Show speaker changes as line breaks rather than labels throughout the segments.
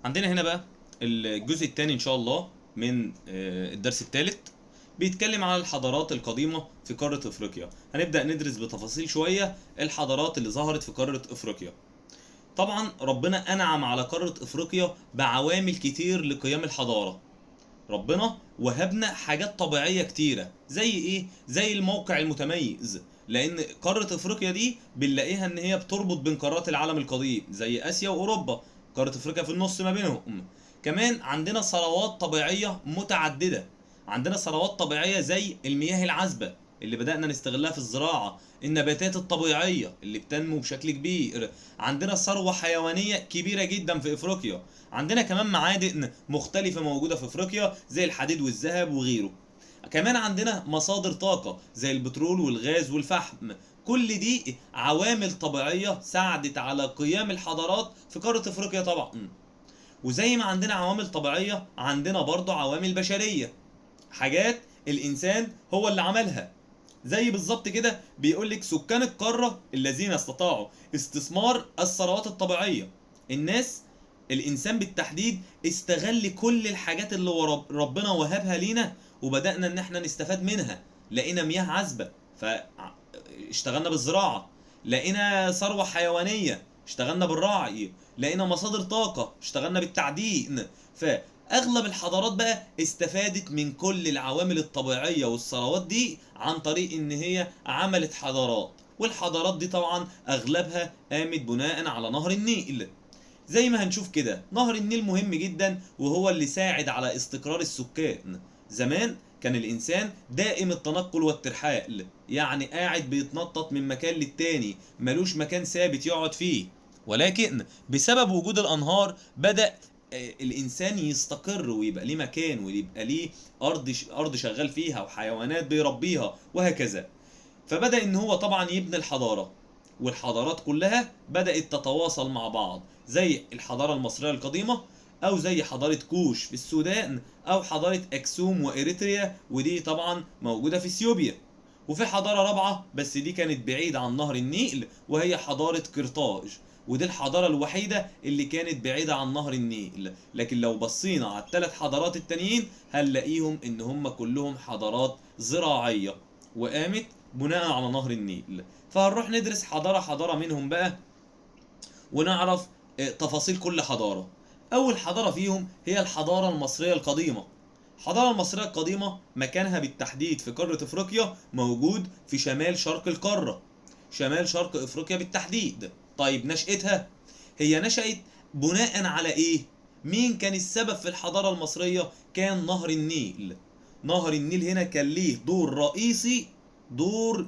عندنا هنا بقى الجزء الثاني ان شاء الله من الدرس الثالث بيتكلم على الحضارات القديمة في قارة افريقيا. هنبدأ ندرس بتفاصيل شوية الحضارات اللي ظهرت في قارة افريقيا. طبعا ربنا انعم على قارة افريقيا بعوامل كتير لقيام الحضارة. ربنا وهبنا حاجات طبيعية كتيرة زي ايه؟ زي الموقع المتميز، لان قارة افريقيا دي بنلاقيها ان هي بتربط بين قارات العالم القديم زي اسيا واوروبا. قارة افريقيا في النص ما بينهم. كمان عندنا ثروات طبيعية متعددة. عندنا ثروات طبيعية زي المياه العذبة اللي بدأنا نستغلها في الزراعة، النباتات الطبيعية اللي بتنمو بشكل كبير. عندنا ثروة حيوانية كبيرة جدا في افريقيا. عندنا كمان معادن مختلفة موجودة في افريقيا زي الحديد والذهب وغيره. كمان عندنا مصادر طاقة زي البترول والغاز والفحم. كل دي عوامل طبيعية ساعدت على قيام الحضارات في قارة افريقيا طبعا. وزي ما عندنا عوامل طبيعية عندنا برضو عوامل بشرية، حاجات الانسان هو اللي عملها. زي بالظبط كده بيقولك سكان القارة الذين استطاعوا استثمار الثروات الطبيعية. الناس، الانسان بالتحديد، استغل كل الحاجات اللي ربنا وهبها لينا وبدأنا ان احنا نستفاد منها. لقينا مياه عذبة فاشتغلنا بالزراعة، لقينا ثروة حيوانية اشتغلنا بالرعي، لقينا مصادر طاقة اشتغلنا بالتعدين. فأغلب الحضارات بقى استفادت من كل العوامل الطبيعية والثروات دي عن طريق ان هي عملت حضارات. والحضارات دي طبعا اغلبها قامت بناء على نهر النيل. زي ما هنشوف كده نهر النيل مهم جدا وهو اللي ساعد على استقرار السكان. زمان كان الانسان دائم التنقل والترحال، يعني قاعد بيتنطط من مكان للتاني، ملوش مكان ثابت يقعد فيه. ولكن بسبب وجود الانهار بدأ الانسان يستقر ويبقى ليه مكان ويبقى ليه ارض شغال فيها وحيوانات بيربيها وهكذا. فبدأ ان هو طبعا يبني الحضارة، والحضارات كلها بدأت تتواصل مع بعض زي الحضارة المصرية القديمة، او زي حضارة كوش في السودان، او حضارة اكسوم واريتريا ودي طبعا موجودة في اثيوبيا. وفي حضارة رابعة بس دي كانت بعيدة عن نهر النيل وهي حضارة قرطاج، ودي الحضارة الوحيدة اللي كانت بعيدة عن نهر النيل. لكن لو بصينا على الثلاث حضارات التانيين هنلاقيهم ان هم كلهم حضارات زراعية وقامت بناء على نهر النيل. فهنروح ندرس حضارة حضارة منهم بقى ونعرف تفاصيل كل حضارة. أول حضارة فيهم هي الحضارة المصرية القديمة. الحضارة المصرية القديمة مكانها بالتحديد في قارة افريقيا موجود في شمال شرق القارة، شمال شرق افريقيا بالتحديد. طيب نشأتها، هي نشأت بناء على ايه؟ مين كان السبب في الحضارة المصرية؟ كان نهر النيل. نهر النيل هنا كان ليه دور رئيسي، دور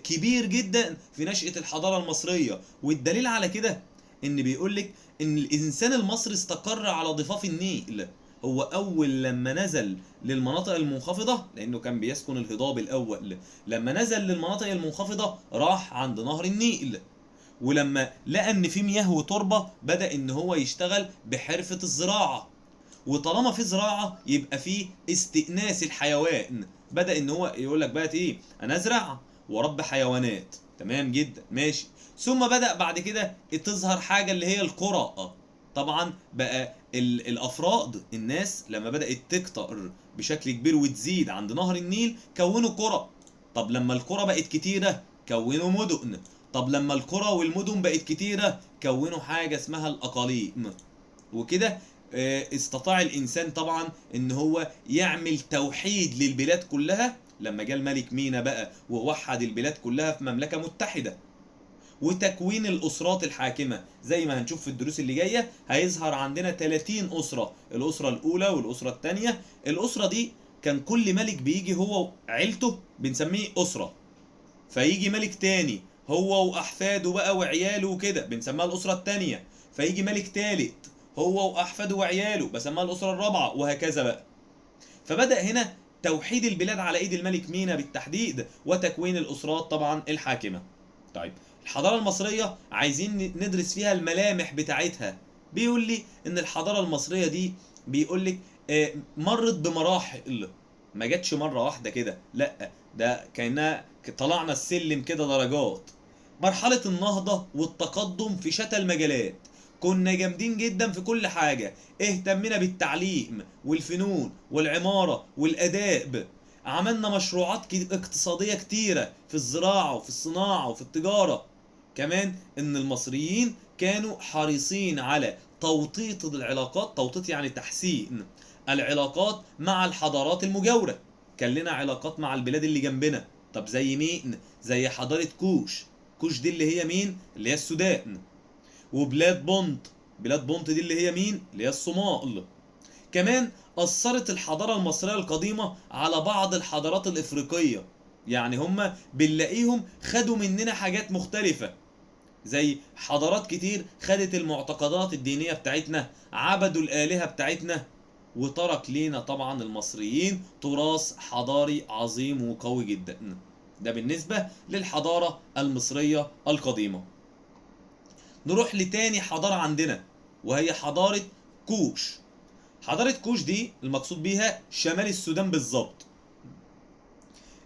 كبير جدا في نشأة الحضارة المصرية. والدليل على كده ان بيقولك ان الانسان المصري استقر على ضفاف النيل. هو اول لما نزل للمناطق المنخفضة، لانه كان بيسكن الهضاب الاول، لما نزل للمناطق المنخفضة راح عند نهر النيل، ولما لقى ان في مياه وتربة بدأ ان هو يشتغل بحرفة الزراعة. وطالما في زراعة يبقى في استئناس الحيوان. بدأ ان هو يقول لك بقى ايه، انا ازرع واربي حيوانات. تمام جدا ماشي. ثم بدأ بعد كده تظهر حاجة اللي هي القرى. طبعا بقى الافراد، الناس لما بدأت تكتر بشكل كبير وتزيد عند نهر النيل كونوا قرى. طب لما القرى بقت كتيرة كونوا مدن. طب لما القرى والمدن بقت كتيرة كونوا حاجة اسمها الأقاليم. وكده استطاع الإنسان طبعا إن هو يعمل توحيد للبلاد كلها لما جاء الملك مينا بقى ووحد البلاد كلها في مملكة متحدة. وتكوين الأسرات الحاكمة زي ما هنشوف في الدروس اللي جاية هيظهر عندنا 30 أسرة. الأسرة الأولى والأسرة الثانية. الأسرة دي كان كل ملك بيجي هو وعيلته بنسميه أسرة، فيجي ملك تاني هو واحفاده بقى وعياله وكده بنسميها الاسره التانية، فيجي ملك تالت هو واحفاده وعياله بسميها الاسره الرابعه وهكذا بقى. فبدأ هنا توحيد البلاد على ايد الملك مينا بالتحديد وتكوين الاسرات طبعا الحاكمه. طيب الحضاره المصريه عايزين ندرس فيها الملامح بتاعتها. بيقول لي ان الحضاره المصريه دي بيقول لك مرت بمراحل، ما جاتش مره واحده كده، لا ده كانها طلعنا السلم كده درجات. مرحله النهضه والتقدم في شتى المجالات، كنا جامدين جدا في كل حاجة، اهتمنا بالتعليم والفنون والعمارة والآداب، عملنا مشروعات اقتصادية كتيرة في الزراعة وفي الصناعة وفي التجارة. كمان ان المصريين كانوا حريصين على توطيط العلاقات، توطيط يعني تحسين العلاقات مع الحضارات المجاورة. كان لنا علاقات مع البلاد اللي جنبنا. طب زي مين؟ زي حضارة كوش. كوش دي اللي هي مين؟ اللي هي السودان. وبلاد بونت، بلاد بونت دي اللي هي مين؟ اللي هي الصومال. كمان أثرت الحضارة المصرية القديمة على بعض الحضارات الإفريقية، يعني هما بنلاقيهم خدوا مننا حاجات مختلفة. زي حضارات كتير خدت المعتقدات الدينية بتاعتنا، عبدوا الآلهة بتاعتنا، وترك لينا طبعا المصريين تراث حضاري عظيم وقوي جدا. ده بالنسبة للحضارة المصرية القديمة. نروح لتاني حضارة عندنا، وهي حضارة كوش. حضارة كوش دي المقصود بيها شمال السودان بالظبط.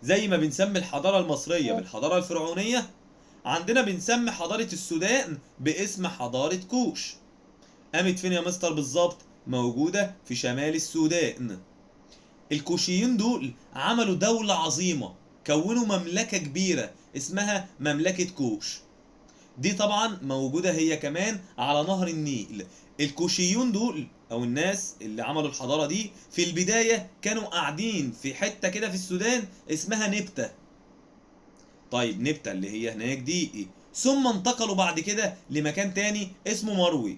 زي ما بنسمي الحضارة المصرية بالحضارة الفرعونية، عندنا بنسمي حضارة السودان باسم حضارة كوش. قامت فين يا مستر بالظبط؟ موجودة في شمال السودان. الكوشيين دول عملوا دولة عظيمة، كونوا مملكة كبيرة اسمها مملكة كوش. دي طبعا موجودة هي كمان على نهر النيل. الكوشيون دول او الناس اللي عملوا الحضارة دي في البداية كانوا قاعدين في حتة كده في السودان اسمها نبتة. طيب نبتة اللي هي هناك دي، ثم انتقلوا بعد كده لمكان تاني اسمه مروي.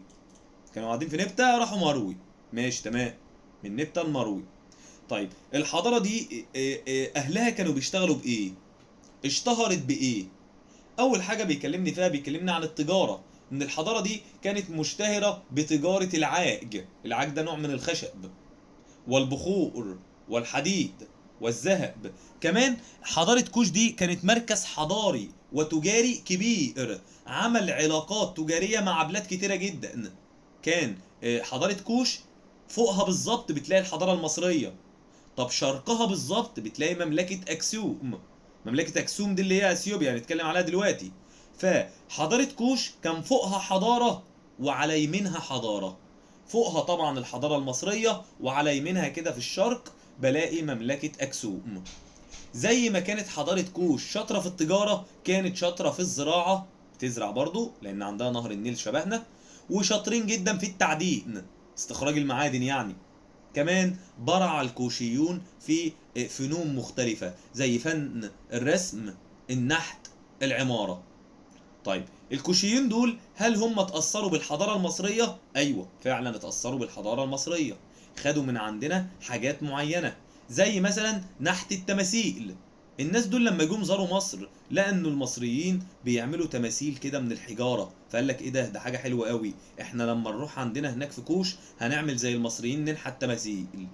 كانوا قاعدين في نبتة راحوا مروي. ماشي تمام، من نبتة لمروي. طيب الحضارة دي اهلها كانوا بيشتغلوا بايه؟ اشتهرت بايه؟ اول حاجه بيكلمني فيها بيكلمني عن التجاره، ان الحضاره دي كانت مشتهره بتجاره العاج. العاج ده نوع من الخشب، والبخور والحديد والذهب. كمان حضاره كوش دي كانت مركز حضاري وتجاري كبير، عمل علاقات تجاريه مع بلاد كتيره جدا. كان حضاره كوش فوقها بالظبط بتلاقي الحضاره المصريه. طب شرقها بالظبط بتلاقي مملكة أكسوم. مملكة أكسوم دي اللي هي أثيوبيا هنتكلم عليها دلوقتي. فحضارة كوش كان فوقها حضارة وعلى يمينها حضارة. فوقها طبعا الحضارة المصرية، وعلى يمينها كده في الشرق بلاقي مملكة أكسوم. زي ما كانت حضارة كوش شاطرة في التجارة، كانت شاطرة في الزراعة، بتزرع برضو لأن عندها نهر النيل شبهنا. وشاطرين جدا في التعدين، استخراج المعادن يعني. كمان برع الكوشيون في فنون مختلفة زي فن الرسم، النحت، العمارة. طيب الكوشيين دول هل هم اتأثروا بالحضارة المصرية؟ أيوة فعلا اتأثروا بالحضارة المصرية، خدوا من عندنا حاجات معينة زي مثلا نحت التماثيل. الناس دول لما جم زاروا مصر لقوا ان المصريين بيعملوا تماثيل كده من الحجارة، فقال لك ايه ده حاجة حلوة قوي، احنا لما نروح عندنا هناك في كوش هنعمل زي المصريين ننحت تماثيل.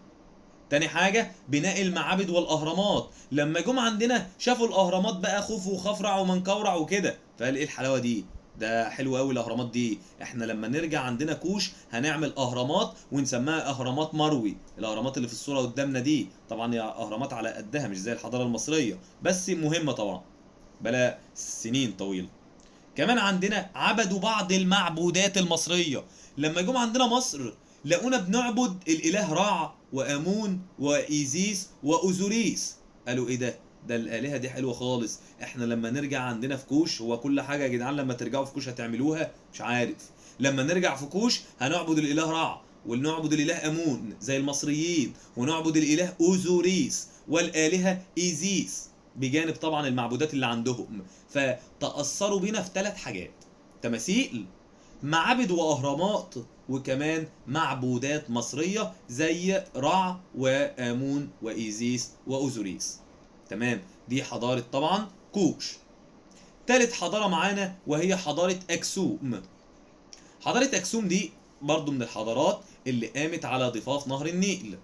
تاني حاجة بناء المعابد والأهرامات، لما جم عندنا شافوا الأهرامات بقى خوفو وخفرع ومنقورع وكده، فقال إيه الحلاوة دي؟ ده حلو قوي الأهرامات دي، إحنا لما نرجع عندنا كوش هنعمل أهرامات ونسميها أهرامات مروي. الأهرامات اللي في الصورة قدامنا دي طبعا هي أهرامات على قدها مش زي الحضارة المصرية، بس مهمة طبعا بلا سنين طويلة. كمان عندنا عبدوا بعض المعبودات المصرية. لما جم عندنا مصر لقونا بنعبد الإله رع وآمون وإيزيس وأوزوريس. قالوا إيه ده الآلهة دي حلوة خالص، إحنا لما نرجع عندنا في كوش، هو كل حاجة يا جدعان لما ترجعوا في كوش هتعملوها؟ مش عارف. لما نرجع في كوش هنعبد الإله رع، ونعبد الإله آمون زي المصريين، ونعبد الإله أوزوريس والآلهة إيزيس، بجانب طبعا المعبودات اللي عندهم. فتأثروا بينا في 3 حاجات: تماثيل، معابد وأهرامات، وكمان معبودات مصرية زي رع وآمون وإيزيس وأوزوريس. تمام، دي حضارة طبعا كوش. تالت حضارة معانا وهي حضارة أكسوم. حضارة أكسوم دي برضو من الحضارات اللي قامت على ضفاف نهر النيل.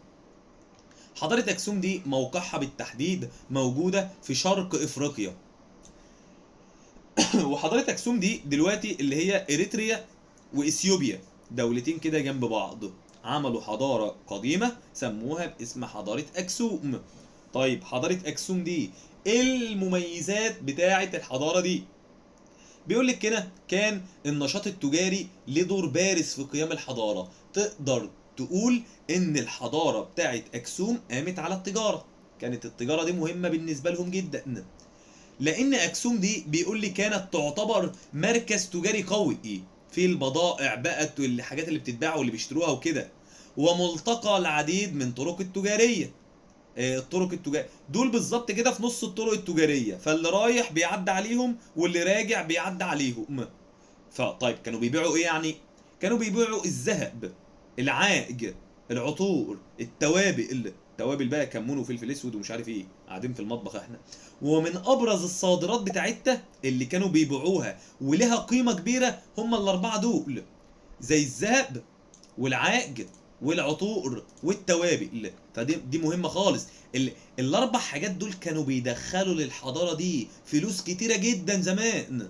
حضارة أكسوم دي موقعها بالتحديد موجودة في شرق إفريقيا. وحضارة أكسوم دي دلوقتي اللي هي إريتريا وإثيوبيا، دولتين كده جنب بعض، عملوا حضارة قديمة سموها باسم حضارة أكسوم. طيب حضارة أكسوم دي إيه المميزات بتاعة الحضارة دي؟ بيقول لك هنا كان النشاط التجاري ليه دور بارز في قيام الحضاره. تقدر تقول ان الحضاره بتاعت اكسوم قامت على التجاره، كانت التجاره دي مهمه بالنسبه لهم جدا، لان اكسوم دي بيقول لي كانت تعتبر مركز تجاري قوي في البضائع بقى، الحاجات اللي بتتباع واللي بيشتروها وكده، وملتقى العديد من طرق التجاريه. الطرق التجاريه دول بالظبط كده في نص الطرق التجاريه، فاللي رايح بيعدي عليهم واللي راجع بيعدي عليهم. فطيب كانوا بيبيعوا ايه يعني؟ كانوا بيبيعوا الذهب، العاج، العطور، التوابل بقى، كمون وفلفل اسود ومش عارف ايه، قاعدين في المطبخ احنا. ومن ابرز الصادرات بتاعتها اللي كانوا بيبيعوها ولها قيمه كبيره هم الاربعه دول، زي الذهب والعاج والعطور والتوابل. فدي مهمه خالص. الاربع حاجات دول كانوا بيدخلوا للحضاره دي فلوس كتيره جدا زمان.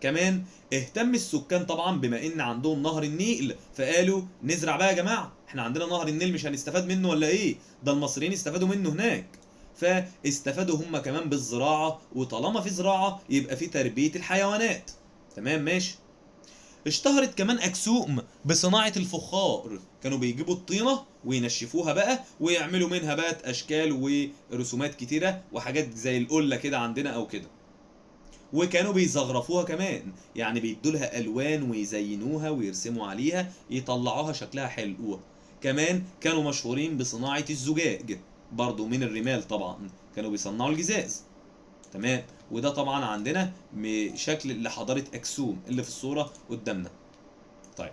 كمان اهتم السكان طبعا بما ان عندهم نهر النيل، فقالوا نزرع بقى يا جماعه، احنا عندنا نهر النيل مش هنستفاد منه ولا ايه؟ ده المصريين استفادوا منه هناك. فاستفادوا هم كمان بالزراعه، وطالما في زراعه يبقى في تربيه الحيوانات. تمام ماشي. اشتهرت كمان اكسوم بصناعه الفخار، كانوا بيجيبوا الطينه وينشفوها بقى ويعملوا منها بقى اشكال ورسومات كتيره وحاجات زي القله كده عندنا او كده. وكانوا بيزغرفوها كمان، يعني بيدولها الوان ويزينوها ويرسموا عليها يطلعوها شكلها حلو. كمان كانوا مشهورين بصناعة الزجاج، برضو من الرمال طبعا، كانوا بيصنعوا الجزاز. تمام. وده طبعا عندنا شكل لحضارة اكسوم اللي في الصورة قدامنا. طيب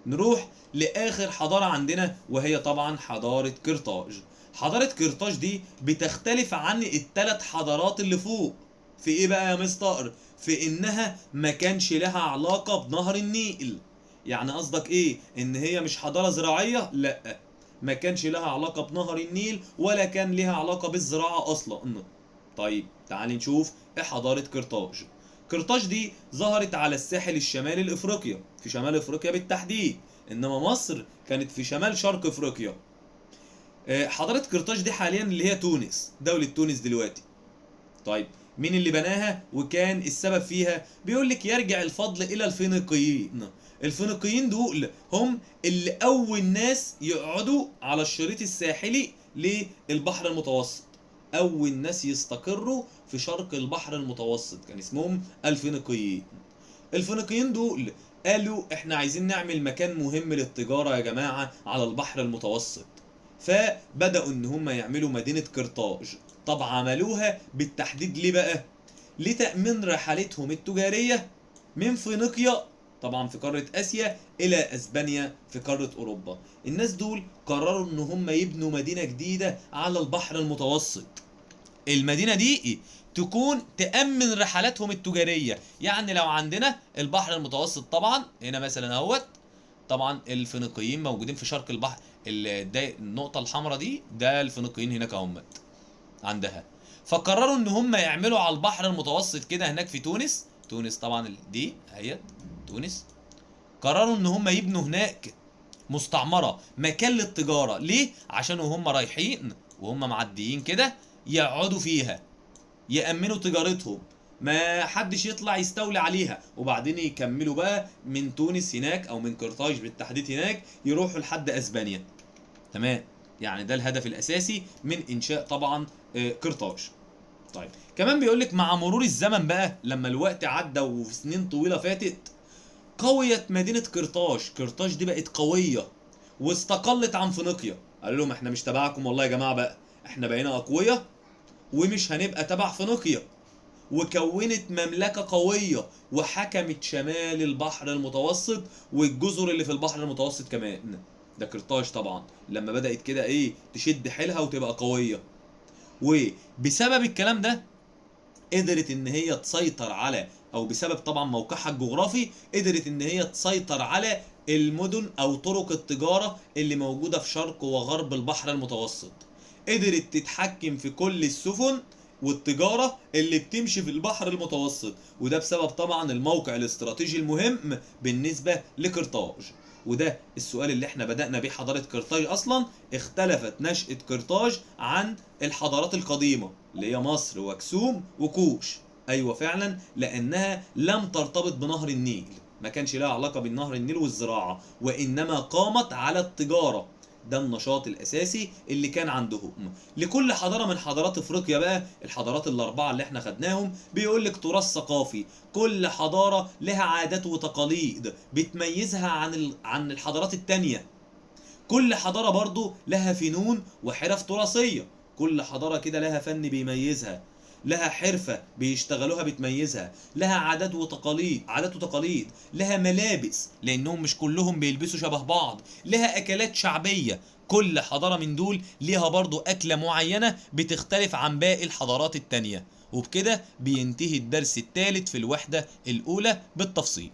نروح لاخر حضارة عندنا وهي طبعا حضارة قرطاج. حضارة قرطاج دي بتختلف عن الثلاث حضارات اللي فوق في ايه بقى يا مستر؟ في انها ما كانش لها علاقة بنهر النيل. يعني قصدك ايه؟ ان هي مش حضارة زراعية؟ لا، ما كانش لها علاقة بنهر النيل ولا كان لها علاقة بالزراعة اصلا. طيب تعالي نشوف ايه حضارة قرطاج. قرطاج دي ظهرت على الساحل الشمالي لافريقيا، في شمال افريقيا بالتحديد، انما مصر كانت في شمال شرق افريقيا. حضارة قرطاج دي حاليا اللي هي تونس، دولة تونس دلوقتي. طيب مين اللي بناها وكان السبب فيها؟ بيقول لك يرجع الفضل الى الفينيقيين. الفينيقيين دول هم اللي اول ناس يقعدوا على الشريط الساحلي للبحر المتوسط، اول ناس يستقروا في شرق البحر المتوسط كان اسمهم الفينيقيين. الفينيقيين دول قالوا احنا عايزين نعمل مكان مهم للتجارة يا جماعة على البحر المتوسط، فبدأوا ان هم يعملوا مدينة قرطاج. طب عملوها بالتحديد ليه بقى؟ لتأمين رحلاتهم التجارية من فينيقيا طبعا في قارة آسيا إلى أسبانيا في قارة أوروبا. الناس دول قرروا إن هم يبنوا مدينة جديدة على البحر المتوسط. المدينة دي تكون تأمن رحلاتهم التجارية. يعني لو عندنا البحر المتوسط طبعا هنا مثلا اهوت، طبعا الفينيقيين موجودين في شرق البحر، النقطة الحمراء دي ده الفينيقيين هناك اهمت عندها. فقرروا ان هم يعملوا على البحر المتوسط كده هناك في تونس. تونس طبعا دي هي تونس. قرروا ان هم يبنوا هناك مستعمرة، مكان للتجارة. ليه؟ عشان وهم رايحين وهم معديين كده يقعدوا فيها يأمنوا تجارتهم، ما حدش يطلع يستولي عليها، وبعدين يكملوا بقى من تونس هناك او من قرطاج بالتحديد هناك يروحوا لحد اسبانيا. تمام. يعني ده الهدف الاساسي من انشاء طبعا قرطاج. طيب كمان بيقولك مع مرور الزمن بقى لما الوقت عدى وفي سنين طويلة فاتت، قويت مدينة قرطاج. قرطاج دي بقت قوية واستقلت عن فينيقيا. قالوا لهم احنا مش تبعكم والله يا جماعة بقى، احنا بقينا اقوياء ومش هنبقى تبع فينيقيا. وكونت مملكة قوية وحكمت شمال البحر المتوسط والجزر اللي في البحر المتوسط كمان. ده قرطاج طبعا لما بدأت كده ايه تشد حيلها وتبقى قوية. وبسبب الكلام ده قدرت ان هي تسيطر على، او بسبب طبعا موقعها الجغرافي قدرت ان هي تسيطر على المدن او طرق التجارة اللي موجودة في شرق وغرب البحر المتوسط. قدرت تتحكم في كل السفن والتجارة اللي بتمشي في البحر المتوسط، وده بسبب طبعا الموقع الاستراتيجي المهم بالنسبة لقرطاج. وده السؤال اللي احنا بدأنا بيه حضارة قرطاج اصلا. اختلفت نشأة قرطاج عن الحضارات القديمة اللي هي مصر واكسوم وكوش. ايوه فعلا، لانها لم ترتبط بنهر النيل، ما كانش لها علاقه بالنهر النيل والزراعه، وانما قامت على التجاره. ده النشاط الاساسي اللي كان عندهم. لكل حضاره من حضارات افريقيا بقى، الحضارات الاربعه اللي احنا خدناهم، بيقول لك تراث ثقافي. كل حضاره لها عادات وتقاليد بتميزها عن الحضارات التانيه. كل حضاره برضو لها فنون وحرف تراثيه، كل حضاره كده لها فن بيميزها، لها حرفة بيشتغلوها بتميزها، لها عادات وتقاليد، لها ملابس لأنهم مش كلهم بيلبسوا شبه بعض، لها أكلات شعبية. كل حضارة من دول ليها برضو أكلة معينة بتختلف عن باقي الحضارات التانية. وبكده بينتهي الدرس الثالث في الوحدة الأولى بالتفصيل.